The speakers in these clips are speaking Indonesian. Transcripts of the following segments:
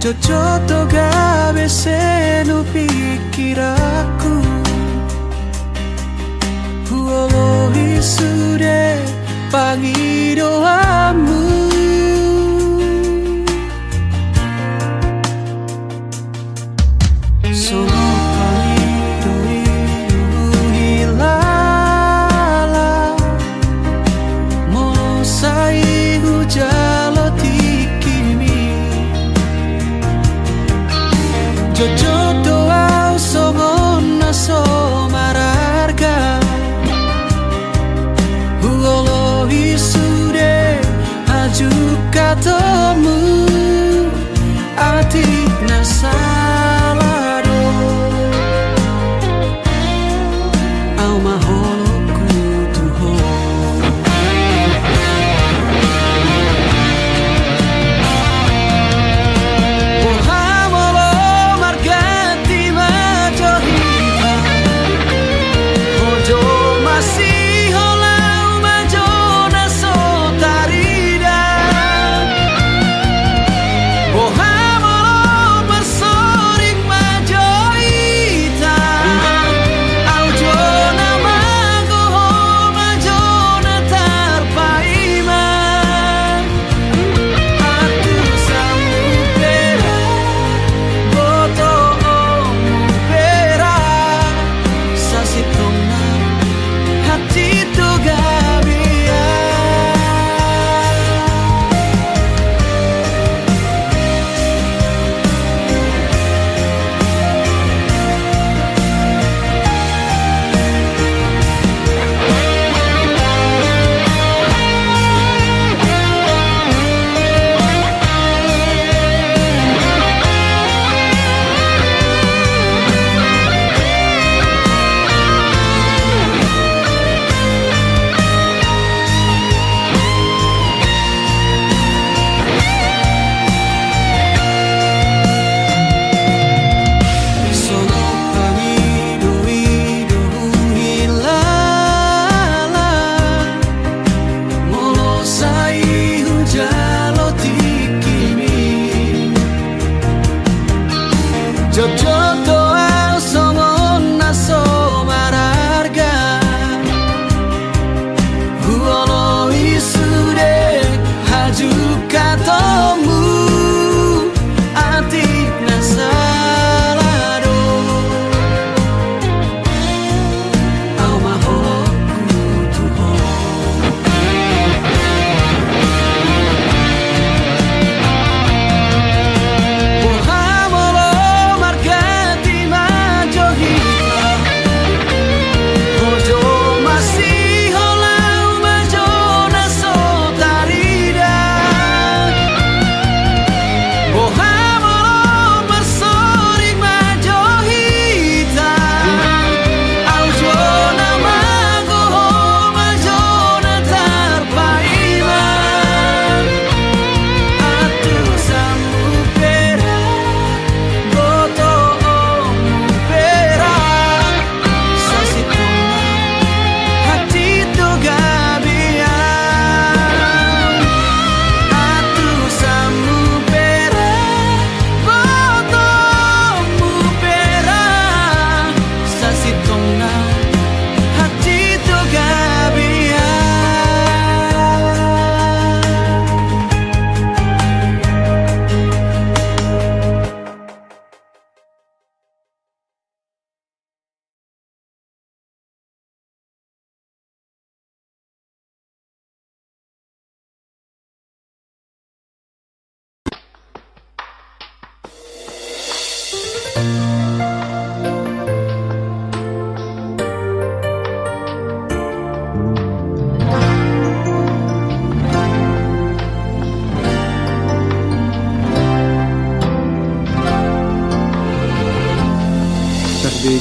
Jojoto gawe senu pikiraku Huolohi sude pangidoamu Sono pangidoidu hilala Mosai hujalo Jojoto au somona somararga Huolohi sude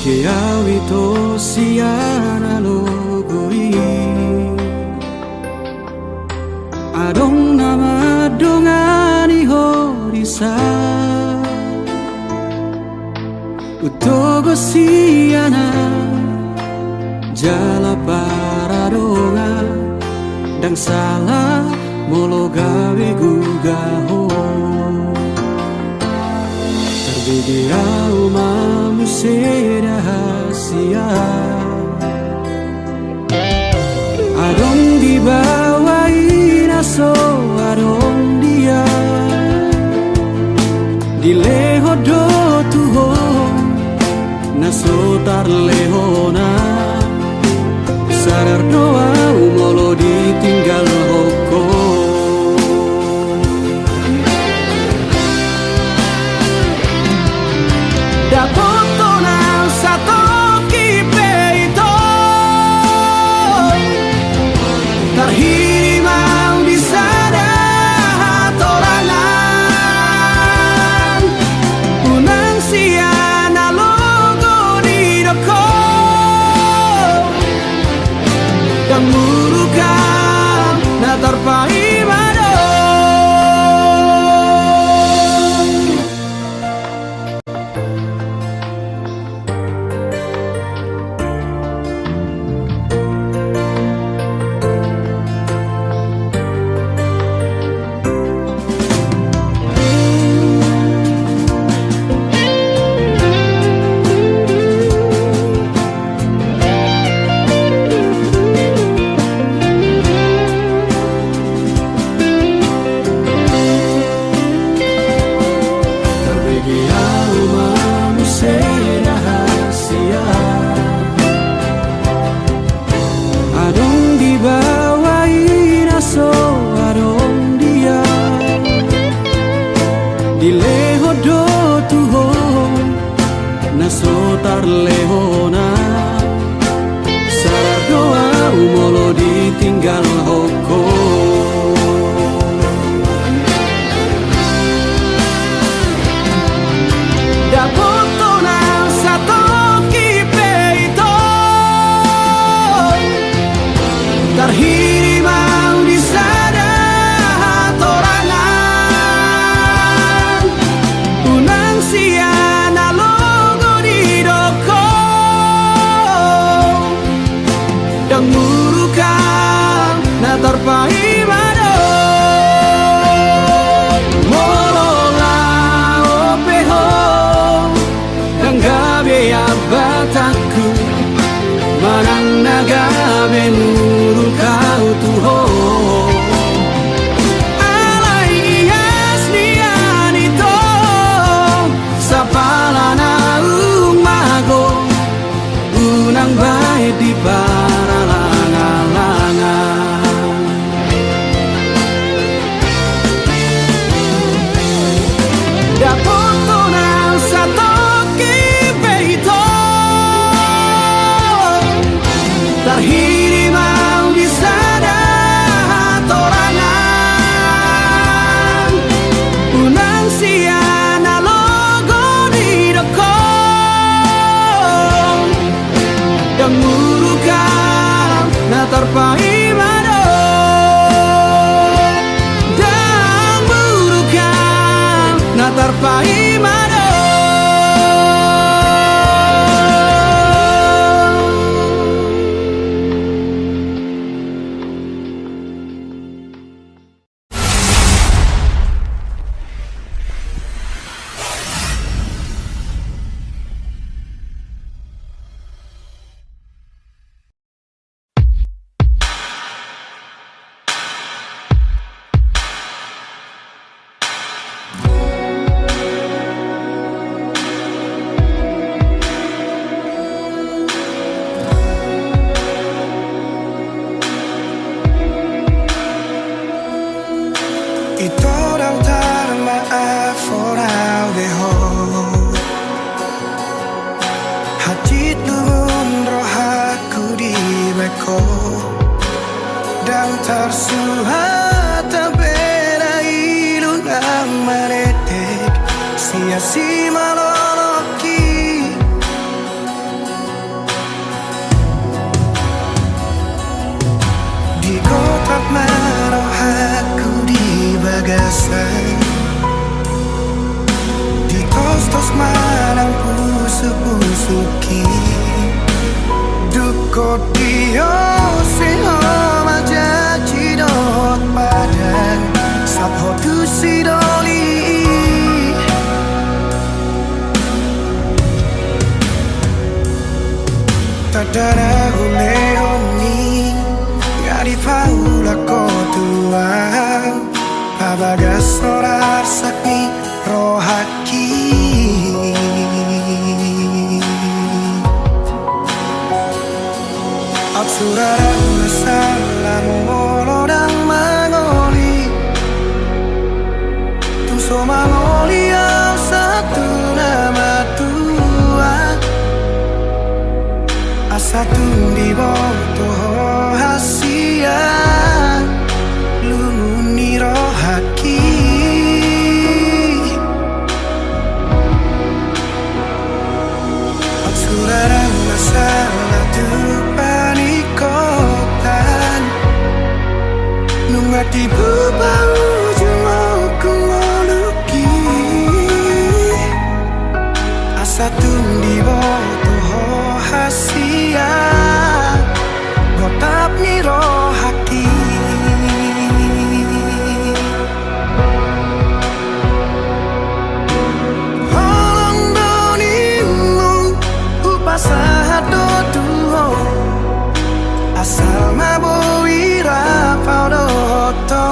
Terbege awito siana logoi Adong nama dongani horisa Utogo siana Jala paradonga Dang salah molo gawe gugaho Terbege aumamu rahasia Adong dibawain aso adong dia Di leho do tuho Naso tar lehona Sadar doa umolo ditinggal hoko Dapotona satu kipe itu Terhirimau di sana torangan Unang siana logo di doko Dan murukan na terpai mado Nasotar lehona Sadar doa umolo ditinggal hoko Dapotona satu kipe itu Terhirimau di sana torangan Unang siana logo di doko Dan murukan na terpai mado Molola opeho Dan gabe abataku Manang nagabe nurul kau tuho Alai ias nian itu Sapalana umago Unang baik di paralangan-langan Dapotona satu kipe itu Terhirimau di sana torangan Unang siana logo di doko Dan murukan na terpai mado Dan murukan na terpai mado Dan tersuhat bela ilungang maretek sia-sia maloloki Kadara hulehoni ngari paula kotua pabagas sorar sakni rohaki Absurarang masalah molodang mangoli Tumso mangoli au satu nama tua Asatu di boto hasia Lumuni rohaki Absurarang masalah tu panikotan Nungati bubau jumau kumoluki Asatu di boto hasia Gotap ni rohaki Holong donimu upasahat do tuho Asal maboi rapau do hoto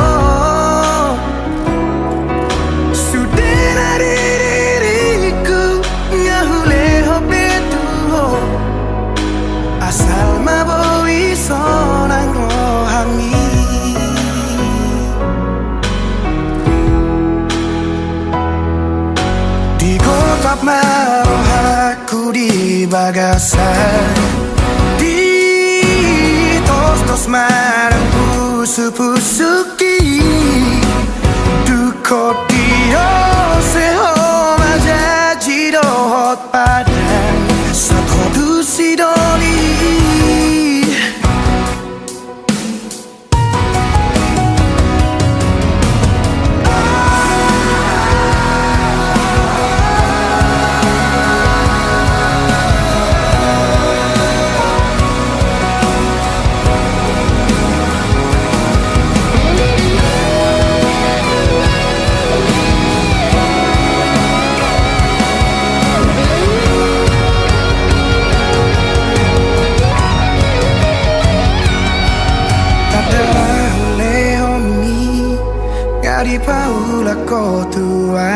Sudena diriku ngahule hope tuho Asal maboi sonang rohani Digotap marohaku di bagasan Di tos-tos marang pusu-pusuki Duko dio seho majaji dohot padang Sako dusi doli Di paula kotua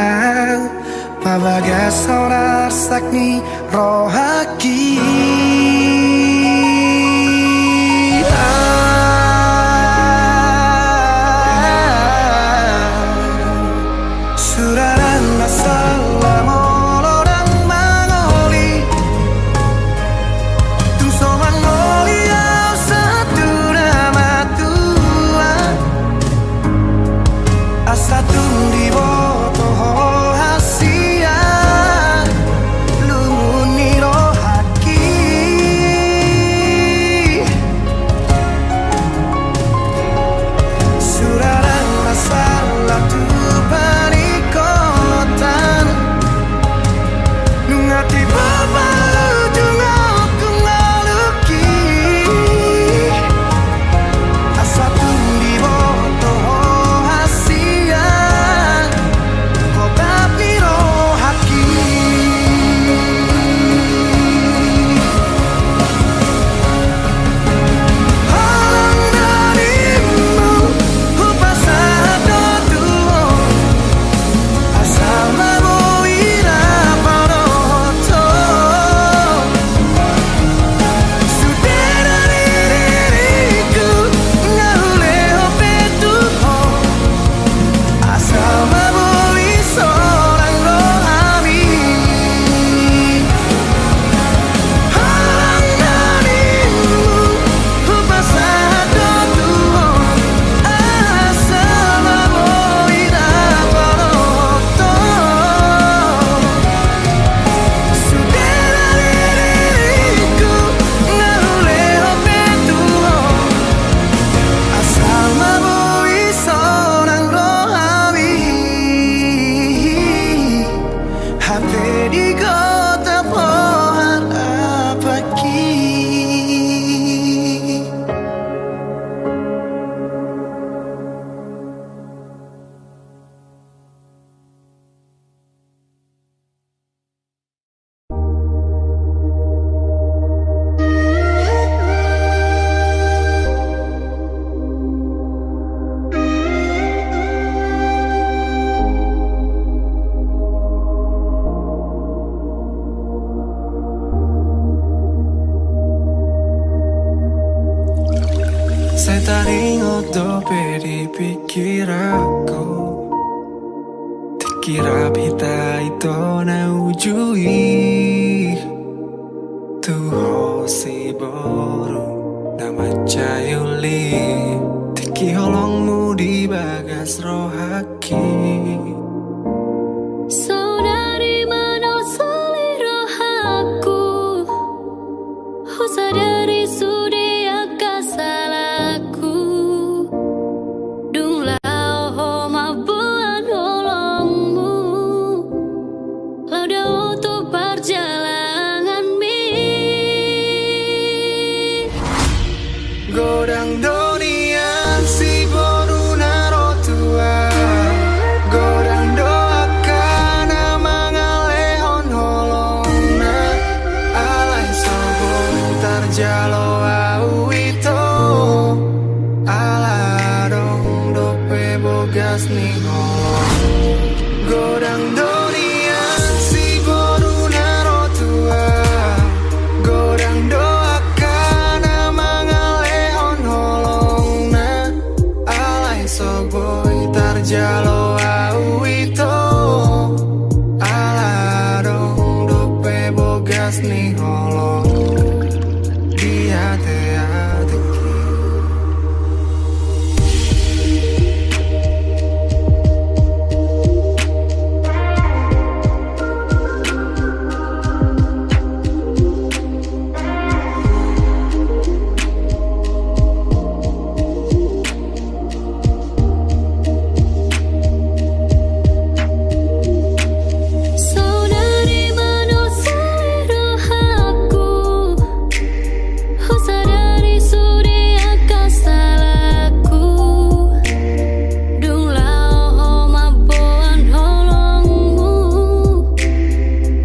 pabagas sonar sakni rohaki Suraran masalah molodang mangoli Tumso mangoli au satu nama tua Asatu di boto hasia Lumuni rohaki Sai taringo dove di pikiranku Kira pita ito na ujui Tuho si boru na macayuli Tiki holongmu di bagas rohaki Saudari mana seliro aku Sadari sudi akasalku Dung lao ho mabuan holongmu Lauda untuk perjalanan mi Godang donian si boru naro tua Godang doakan mangalehon holongna Alai sobo tarjalo au ito Ala dong dope bogas ni holong Godang donian si boru naro tua Godang doakan mangalehon holongna Alai sobo tarjalo au ito Ala dong dope bogas ni holong Dia te adeki Saudari mana seliro aku Sadari sudi akasalku Dung lao ho mabuan holongmu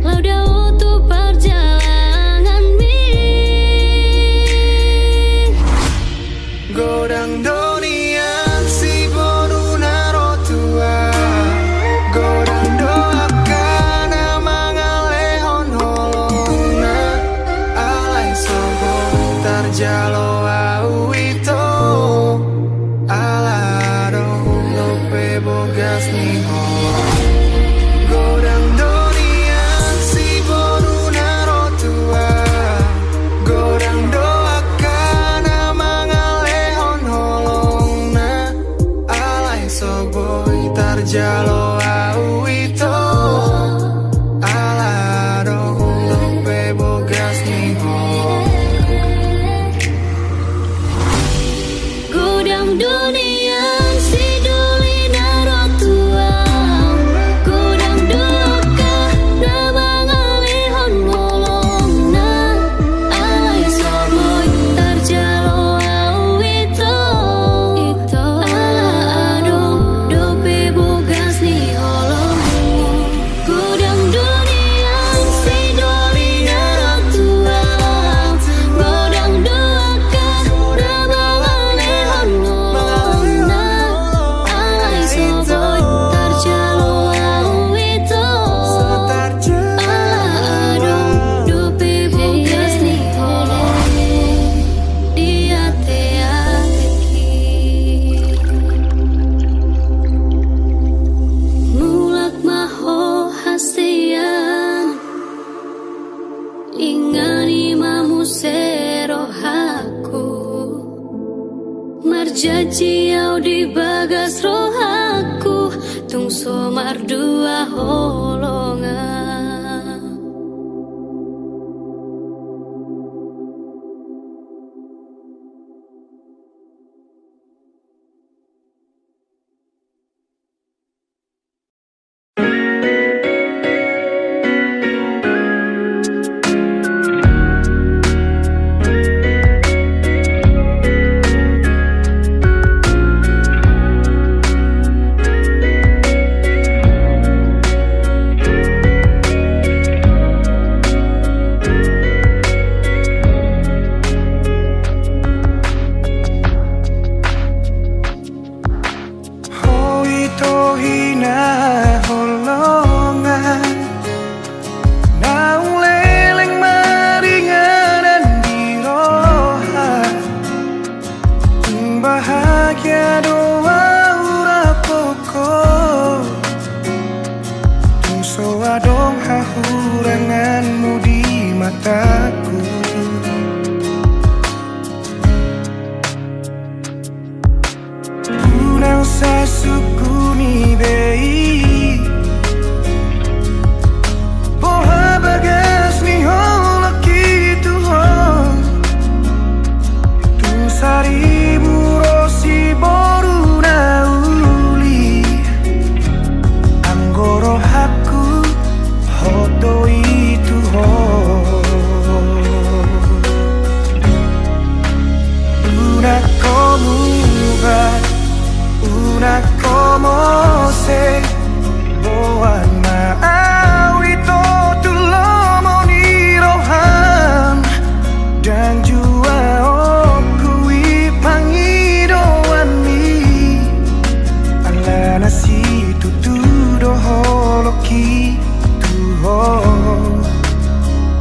Lauda untuk perjalanan mi Godang donian si boru naro tua Godang doakan mangalehon holongna Alai sobo tarjalo au ito Ala dong dope bogas ni holong Godang donian si boru naro tua Godang doakan mangalehon holongna Alai sobo tarjalo au ito Ala dong dope bogas ni holong Godang dunia si duli naro tua Godang doka na mangalihon holongna Alai soboy tarjalo au ito Ala adong dope bogas ni holongmu Godang dunia si duli naro tua Godang doka na mangalihon holongna Alai soboy tarjalo au ito Ala adong dope bogas ni holongmu Dia te adeki Mulak maho hasian Ingani mamu serohaku Marjaji au di bagas rohaku Tung somar dua holongan tiada ora poko tungso adong hahuranganmu di mataku. Unang sasukuni bei boha bagas ni hola kitu ho tung saribu rosi boru na uli anggoro haku hoto itu ho una como una como se boan maawi to tulomo ni rohan dan jua oku ipangidoan ni ala nasi tutudo holoki tuho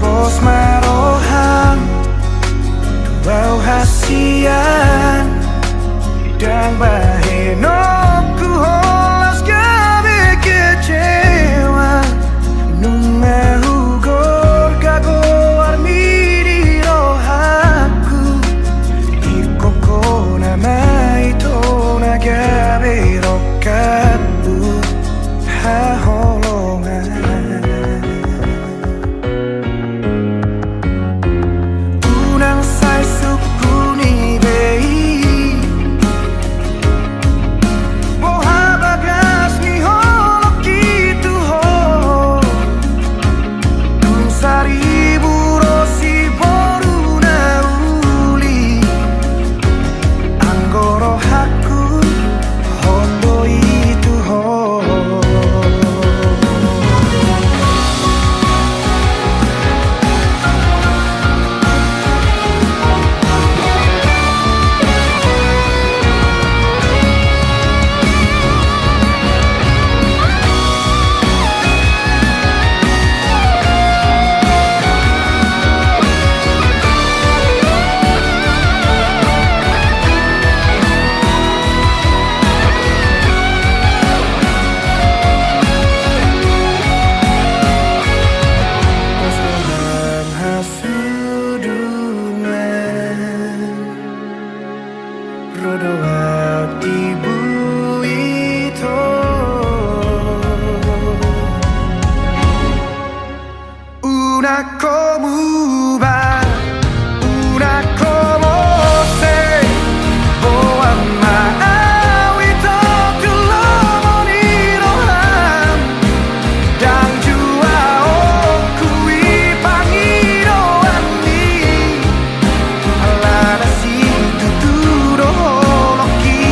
bos marohan tuau hasian dan bahenoku holas gabe kecewa nunga hugor gago armiri rohaku ikoko nama itu nagabe rokatku haholongan unang sai sukuni bei una como va, una como se boan maawi to tulomo ni rohan dan jua oku ipangidoan ni ala nasi tuturo holoki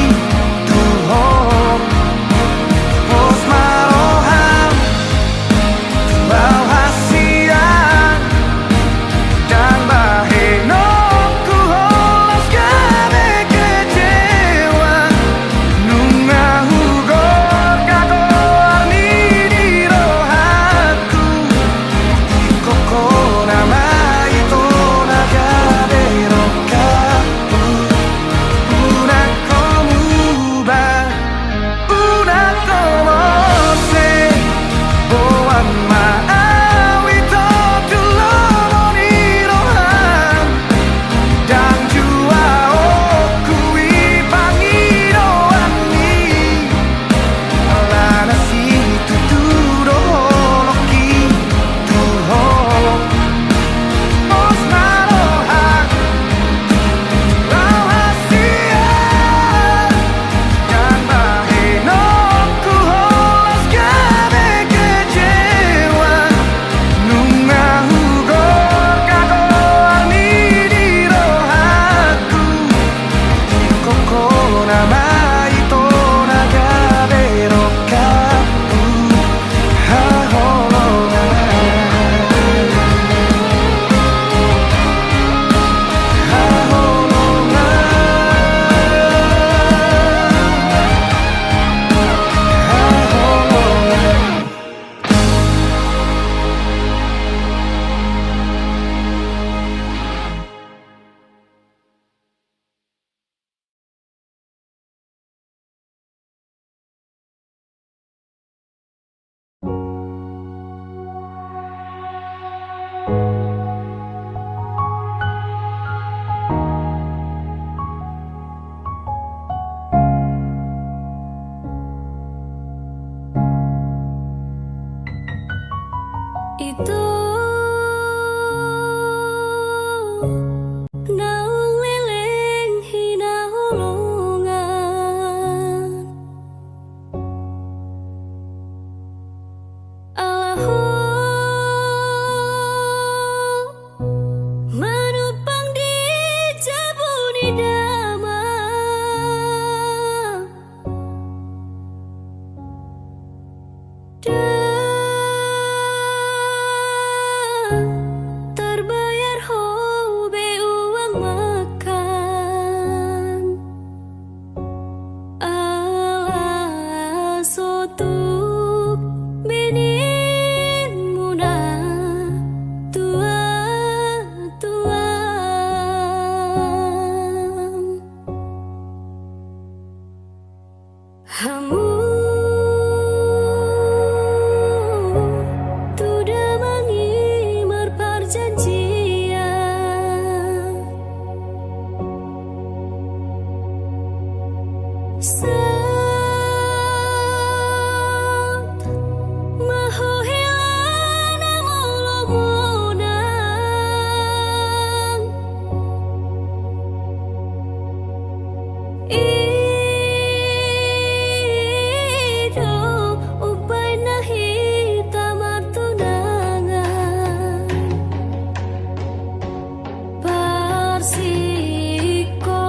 Hamu sudah mengimar perjanjian saat mahu hilang mulumunang itu upay na hitamar tunangan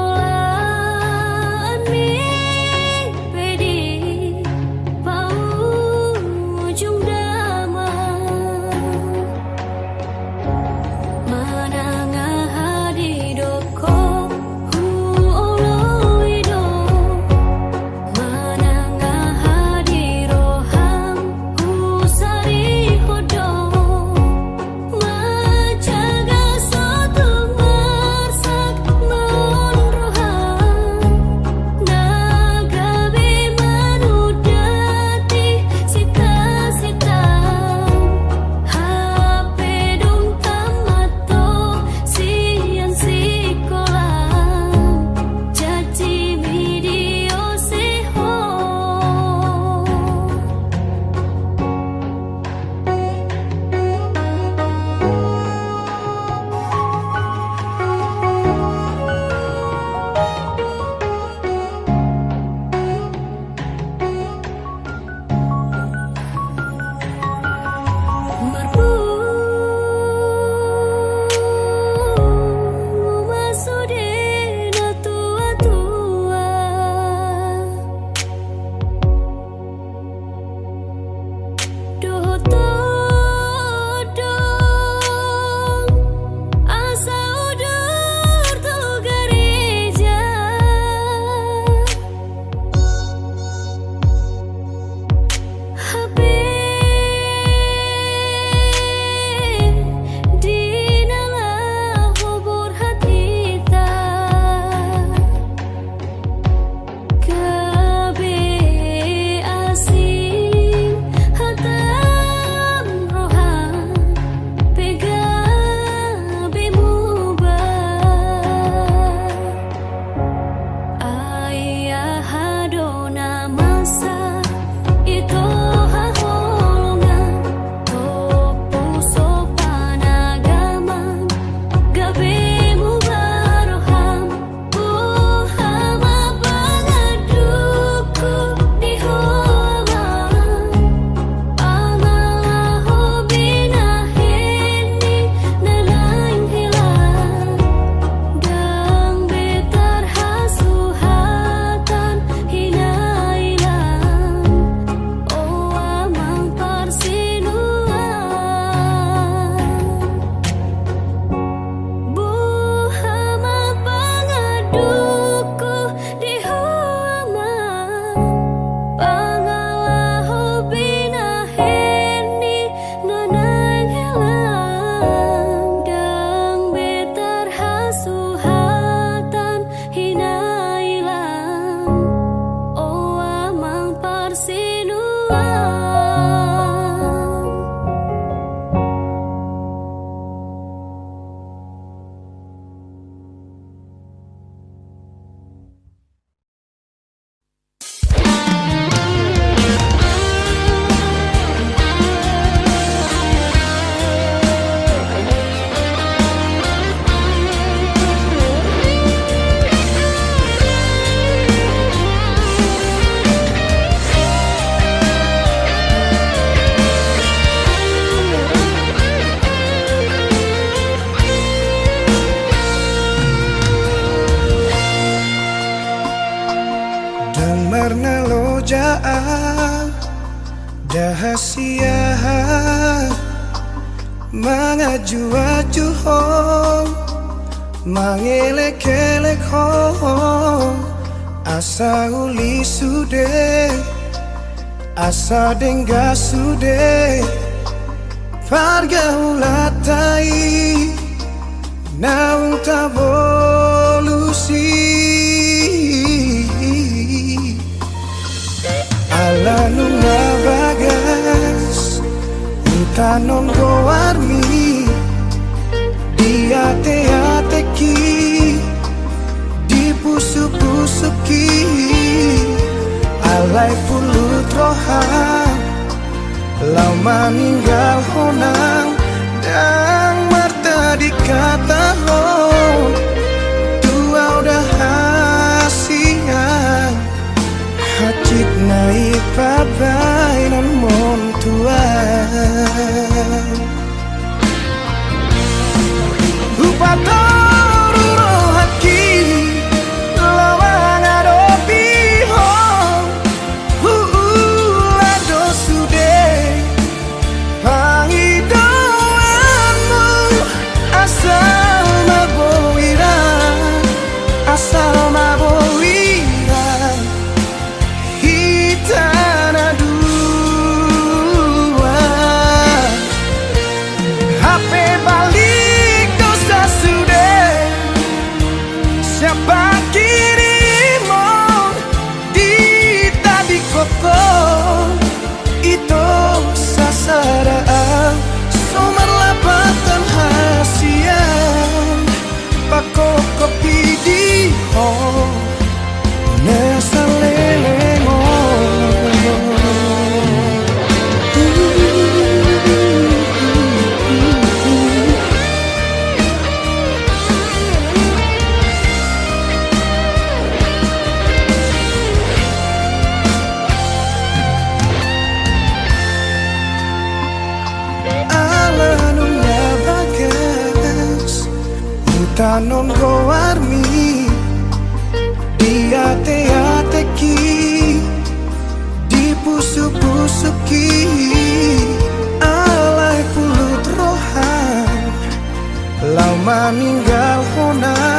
persikolaan mi pedi paujung damai manangah hadidoko hu oloido manangah hadiroham hu sarihodo majaga sotu marsak monroham nagabe manudati sita-sita hape dong tamato sian sikolam jadi video seho marpu masudena tua-tua dotodong asa udur tu gereja hape dinalah hubur hatita kabe asing hatam rohan pegabe mubah ayah hadona masa itu haholongan topu sopan agaman gabe mubaroham buhama bangaduku di homan pangalaho binaheni nanaing hilang dang betar hasuhatan hinailan oh amang parsinuan buhama pangaduku di homan pangalaho binaheni nanaing hilang dang betar hasuhatan hinailan oh amang parsinuan Dengarna lojaan dahasia mangaju-aju hong mangelek-elek hong asa uli sude asa dengga sude farga ulatai naung tabolusi pusuki alai pulut rohang lau meninggal honang dan marta dikata ho tua udah hasian hacik naik pabai nan mon tuan Upatoru no haki lawang adopi ho ado sude pangidoanmu asal mabowira hitana dua HP balik dosa sudah siapa kirimu di tadi koko itu sasaraan sumber lapatan hasian pako kopi di ho nesa lelengo Tanon go armi dia te-ateki di pusu-pusuki alai pulut rohan lau meninggal honang